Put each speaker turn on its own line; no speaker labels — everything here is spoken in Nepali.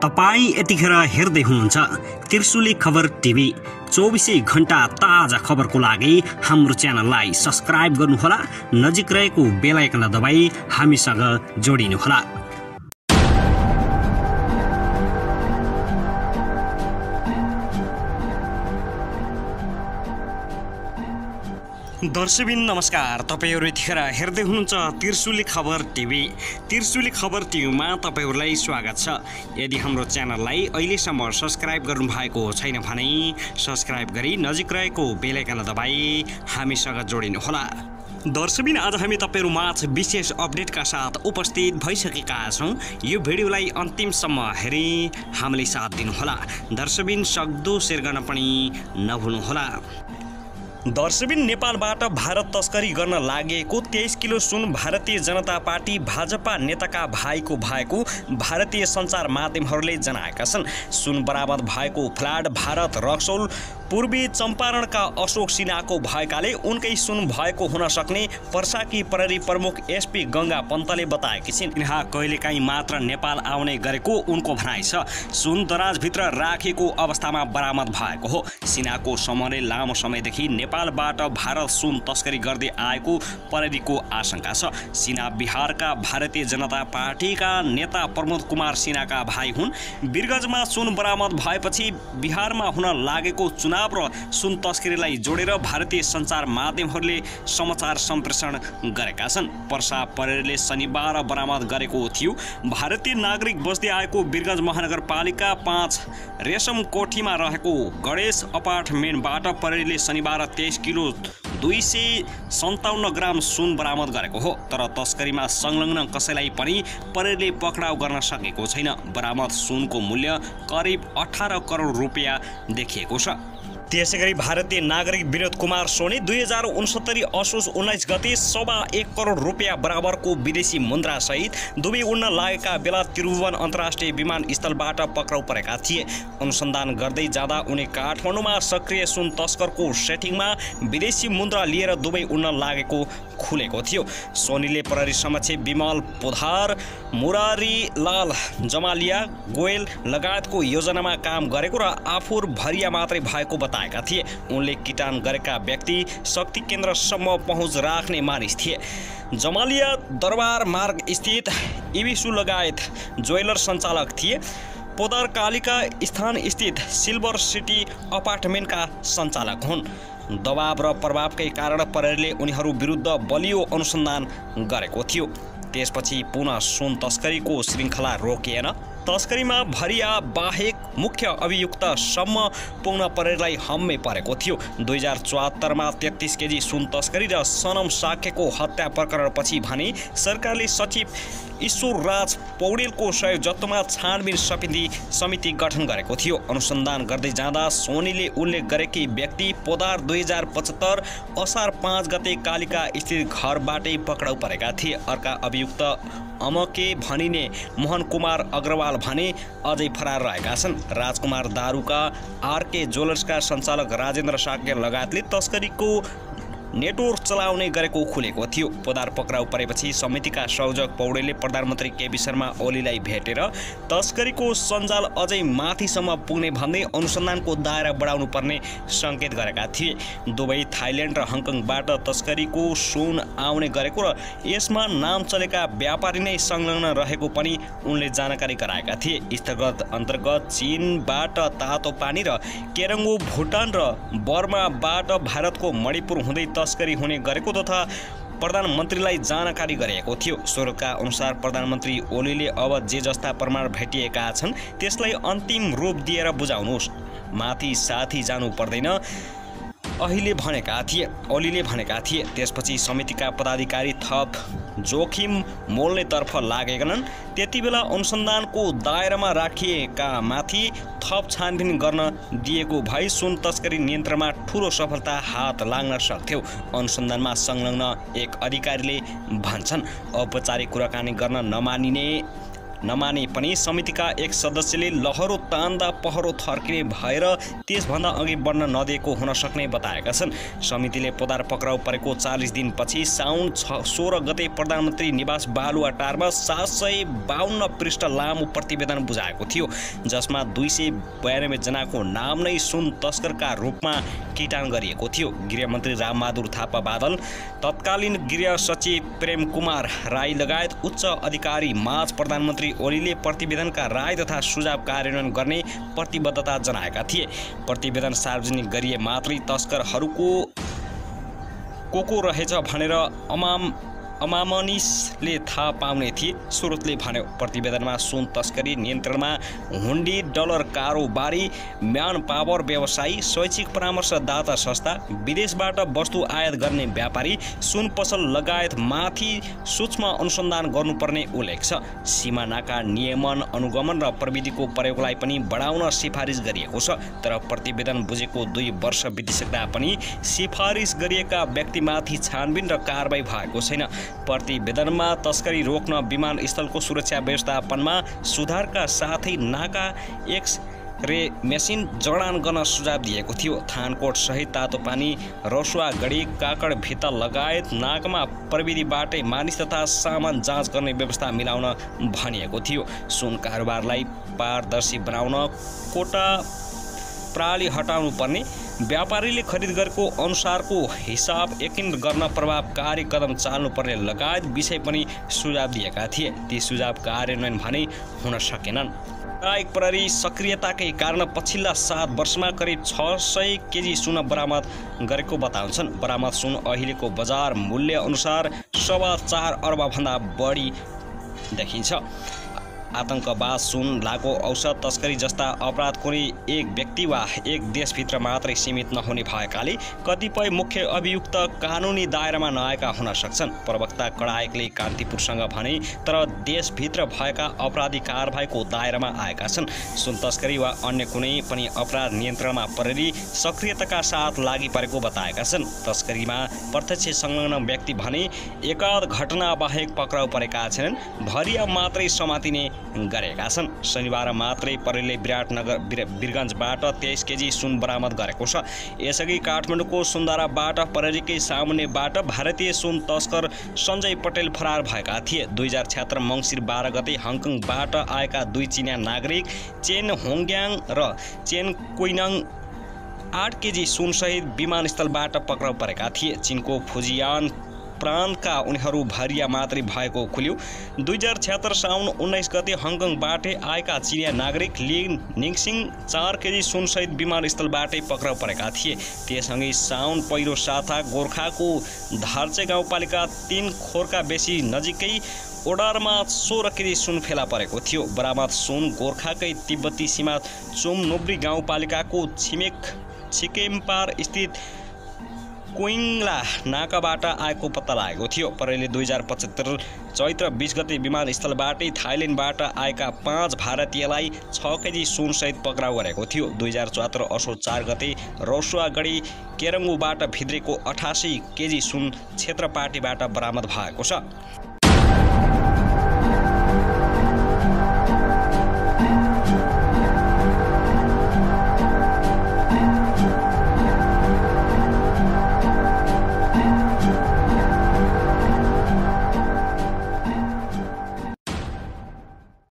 तपाई यतिखेर हेर्दै हुनुहुन्छ त्रिशुली खबर टिभी। 24 घण्टा ताजा खबरको लागि हाम्रो च्यानललाई सब्स्क्राइब गर्नुहोला, नजिक रहेको बेल आइकन दबाई हामीसँग जोडिनुहोला। दर्शकबिन नमस्कार, तपाईहरु यतिखेर हेर्दै हुनुहुन्छ त्रिशुली खबर टिभी। त्रिशुली खबर टिभीमा तपाईहरुलाई स्वागत छ। यदि हाम्रो च्यानललाई अहिलेसम्म सब्स्क्राइब गर्नुभएको छैन भने सब्स्क्राइब गरी नजिक रहेको बेल आइकन दबाई हामीसँग जोडिनुहोला। दर्शकबिन आज हामी तपाईहरुमाझ विशेष अपडेटका साथ उपस्थित भइसकेका छौं। यो भिडियोलाई अन्तिमसम्म हेरी हामीलाई साथ दिनुहोला। दर्शकबिन सक्दो शेयर गर्न पनि नभुल्नुहोला। दर्शकबिन नेपालबाट भारत तस्करी गर्न लागेको 23 किलो सुन भारतीय जनता पार्टी भाजपा नेताका भाइको भएको भारतीय सञ्चार माध्यमहरूले जनाएका छन्। सुन बरामद भएको फ्ल्याट भारत रक्सौल पूर्वी चम्पारणका अशोक सिन्हाको भएकाले उनकै सुन भएको हुन सक्ने पर्साकी प्रहरी प्रमुख एसपी गंगा पन्तले बताएकी छिन्। यहाँ कहिलेकाहीँ मात्र नेपाल आउने गरेको उनको भनाइ छ। सुन दराजभित्र राखेको अवस्थामा बरामद भएको हो। सिन्हाको समूहले लामो समयदेखि नेपालबाट भारत सुन तस्करी गर्दै आएको प्रहरीको आशंका छ। सिन्हा बिहारका भारतीय जनता पार्टीका नेता प्रमोद कुमार सिन्हाका भाइ हुन्। वीरगञ्जमा सुन बरामद भएपछि बिहारमा हुन लागेको चुनाव र सुन तस्करीलाई जोडेर भारतीय सञ्चार माध्यमहरूले समाचार सम्प्रेषण गरेका छन्। पर्सा प्रहरीले शनिबार बरामद गरेको थियो। भारतीय नागरिक बस्दै आएको वीरगञ्ज महानगरपालिका 5 रेशम कोठीमा रहेको गणेश अपार्टमेन्टबाट प्रहरीले शनिबार 23 किलो 257 ग्राम सुन बरामद गरेको हो। तर तस्करीमा संलग्न कसैलाई पनि प्रहरीले पक्राउ गर्न सकेको छैन। बरामद सुनको मूल्य करिब 18 करोड रुपियाँ देखिएको छ। त्यसैगरी भारतीय नागरिक विनोद कुमार सोनी 2069 असोज 19 गते 1.25 करोड रुपियाँ बराबरको विदेशी मुद्रा सहित दुबई उड्न लागेका बेला त्रिभुवन अन्तर्राष्ट्रिय विमानस्थलबाट पक्राउ परेका थिए। अनुसन्धान गर्दै जाँदा उनी काठमाडौँमा सक्रिय सुन तस्करको सेटिङमा विदेशी मुद्रा लिएर दुबई उड्न लागेको खुलेको थियो। सोनीले प्रहरी समक्ष विमल पोधार, मुरारी लाल जमालिया, गोयल लगायतको योजनामा काम गरेको र आफू भरिया मात्रै भएको बताएका थिए। उनले किटान गरेका व्यक्ति शक्ति केन्द्रसम्म पहुँच राख्ने मानिस थिए। जमालिया दरबार मार्ग स्थित इबिसु लगायत ज्वेलर सञ्चालक थिए। पोदार कालिका स्थान स्थित सिल्भर सिटी अपार्टमेन्टका सञ्चालक हुन्। दबाव र प्रभावकै कारण प्रहरीले उनीहरू विरुद्ध बलियो अनुसन्धान गरेको थियो। त्यसपछि पुनः सुन तस्करीको श्रृङ्खला रोकिएन। तस्करीमा भरिया बाहेक मुख्य अभियुक्तसम्म पुग्न प्रहरीलाई हम्मे परेको थियो। 2074मा 33 केजी सुन तस्करी र सनम साक्यको हत्या प्रकरणपछि भने सरकारले सचिव ईश्वर राज पौडेलको सहयोगत्वमा छानबिन समिति गठन गरेको थियो। अनुसन्धान गर्दै जाँदा सोनीले उल्लेख गरेकी व्यक्ति पोदार 2075 असार 5 गते कालिका स्थित घरबाटै पक्राउ परेका थिए। अर्का अभियुक्त अमके भनिने मोहन कुमार अग्रवाल भने अझै फरार रहेका छन्। राजकुमार दारुका आरके ज्वेलर्सका सञ्चालक राजेन्द्र साक्य लगायतले तस्करीको नेटवर्क चलाउने गरेको खुलेको थियो। पोदार पक्राउ परेपछि समितिका संयोजक पौडेलले प्रधानमन्त्री केपी शर्मा ओलीलाई भेटेर तस्करीको सञ्जाल अझै माथिसम्म पुग्ने भन्दै अनुसन्धानको दायरा बढाउनु पर्ने सङ्केत गरेका थिए। दुबई, थाइल्यान्ड र हङकङबाट तस्करीको सुन आउने गरेको र यसमा नाम चलेका व्यापारी नै संलग्न रहेको पनि उनले जानकारी गराएका थिए। स्थलगत अन्तर्गत चीनबाट तातो पानी र केरङ्गो, भुटान र बर्माबाट भारतको मणिपुर हुँदै तस्करी हुने गरेको तथा प्रधानमन्त्रीलाई जानकारी गरिएको थियो। स्रोतका अनुसार प्रधानमन्त्री ओलीले अब जे जस्ता प्रमाण भेटिएका छन् त्यसलाई अन्तिम रूप दिएर बुझाउनुहोस्, माथि साथी जानु पर्दैन ओलीले भनेका थिए। त्यसपछि समितिका पदाधिकारी थप जोखिम मोल्नेतर्फ लागेनन्। त्यतिबेला अनुसन्धानको दायरामा राखिएका माथि थप छानबिन गर्न दिएको भए सुन तस्करी नियन्त्रणमा ठूलो सफलता हात लाग्न सक्थ्यो। अनुसन्धानमा संलग्न एक अधिकारीले भन्छन्। औपचारिक कुराकानी गर्न नमानिने नमाने पनि समितिका एक सदस्यले लहरो तान्दा पहरो थर्किने भएर त्यसभन्दा अघि बढ्न नदिएको हुन सक्ने बताएका छन्। समितिले पोदार पक्राउ परेको 40 दिनपछि साउन 16 गते प्रधानमन्त्री निवास बालुवाटारमा 752 पृष्ठ लामो प्रतिवेदन बुझाएको थियो, जसमा 292 जनाको नाम नै सुन तस्करका रूपमा किटान गरिएको थियो। गृहमन्त्री रामबहादुर थापा बादल, तत्कालीन गृह सचिव प्रेम कुमार राई लगायत उच्च अधिकारी माझ प्रधानमन्त्री ओलीले प्रतिवेदनका राय तथा सुझाव कार्यान्वयन गर्ने प्रतिबद्धता जनाएका थिए। प्रतिवेदन सार्वजनिक गरिए मात्रै तस्करहरूको को रहेछ भनेर अमामनिसले थाहा पाउने थिए। स्रोतले भन्यो, प्रतिवेदनमा सुन तस्करी नियन्त्रणमा हुन्डी, डलर कारोबारी, म्यान पावर व्यवसायी, शैक्षिक परामर्शदाता संस्था, विदेशबाट वस्तु आयात गर्ने व्यापारी, सुन पसल लगायत माथि सूक्ष्म अनुसन्धान गर्नुपर्ने उल्लेख छ। सीमा नाका नियमन, अनुगमन र प्रविधिको प्रयोगलाई पनि बढाउन सिफारिस गरिएको छ। तर प्रतिवेदन बुझेको 2 वर्ष बितिसक्दा पनि सिफारिस गरिएका व्यक्तिमाथि छानबिन र कारबाही भएको छैन। प्रतिवेदनमा तस्करी रोक्न विमानस्थलको सुरक्षा व्यवस्थापनमा सुधारका साथै नाका एक्स-रे मेसिन जडान गर्न सुझाव दिएको थियो। थानकोट सहित तातोपानी, रसुवागढी, काकडभित्ता लगायत नाकामा प्रविधिबाटै मानिस तथा सामान जाँच गर्ने व्यवस्था मिलाउन भनिएको थियो। सुन कारोबारलाई पारदर्शी बनाउन कोटा प्रणाली हटाउनु पर्ने, व्यापारीले खरिद गरेको अनुसारको हिसाब यकिन गर्न प्रभावकारी कदम चाल्नुपर्ने लगायत विषय पनि सुझाव दिएका थिए। ती सुझाव कार्यान्वयन भने हुन सकेनन्। न्यायिक प्रहरी सक्रियताकै कारण पछिल्ला 7 वर्षमा करिब 600 केजी सुन बरामद गरेको बताउँछन्। बरामद सुन अहिलेको बजार मूल्य अनुसार 4.25 अर्बभन्दा बढी देखिन्छ। आतंकवाद, सुन, लागु औषध तस्करी जस्ता अपराध कुनै एक व्यक्ति वा एक देशभित्र मात्रै सीमित नहुने भएकाले कतिपय मुख्य अभियुक्त कानुनी दायरामा नआएका हुन सक्छन्। प्रवक्ता कडायकले कान्तिपुरसँग भने, तर देशभित्र भएका अपराधी कारबाहीको दायरामा आएका छन्। सुन तस्करी वा अन्य कुनै पनि अपराध नियन्त्रणमा प्रहरी सक्रियताका साथ लागि परेको बताएका छन्। तस्करीमा प्रत्यक्ष संलग्न व्यक्ति भने एकाध घटना बाहेक पक्राउ परेका छैनन्। भरिया मात्रै समातिने गरेका छन्। शनिबार मात्रै प्रहरीले वीरगञ्जबाट 23 केजी सुन बरामद गरेको छ। यसअघि काठमाडौँको सुन्दाराबाट प्रहरीकै सामुन्नेबाट भारतीय सुन तस्कर सञ्जय पटेल फरार भएका थिए। 2076 मङ्सिर 12 गते हङकङबाट आएका 2 चिनिया नागरिक चेन होङग्याङ र चेन कुइनाङ 8 केजी सुनसहित विमानस्थलबाट पक्राउ परेका थिए। चीनको फुजियान प्रान्तका उनीहरू भरिया मात्रै भएको खुल्यो। 2076 साउन 19 गते हङकङबाटै आएका चिनिया नागरिक ली निङसिङ 4 केजी सुनसहित विमानस्थलबाटै पक्राउ परेका थिए। त्यससँगै साउन पहिलो साता गोर्खाको धार्चे गाउँपालिका 3 खोरका बेसी नजिकै ओडारमा 16 केजी सुन फेला परेको थियो। बरामद सुन गोर्खाकै तिब्बती सीमा चुमनुब्री गाउँपालिकाको छिकेम्पार स्थित कोइङला नाकाबाट आएको पत्ता लागेको थियो। प्रहरीले 2075 चैत्र 20 गते विमानस्थलबाटै थाइल्यान्डबाट आएका 5 भारतीयलाई 6 केजी सुनसहित पक्राउ गरेको थियो। 2074 असोज 4 गते रसुवागढी केरङ्गुबाट भित्रेको 88 केजी सुन क्षेत्रपाटीबाट बरामद भएको छ।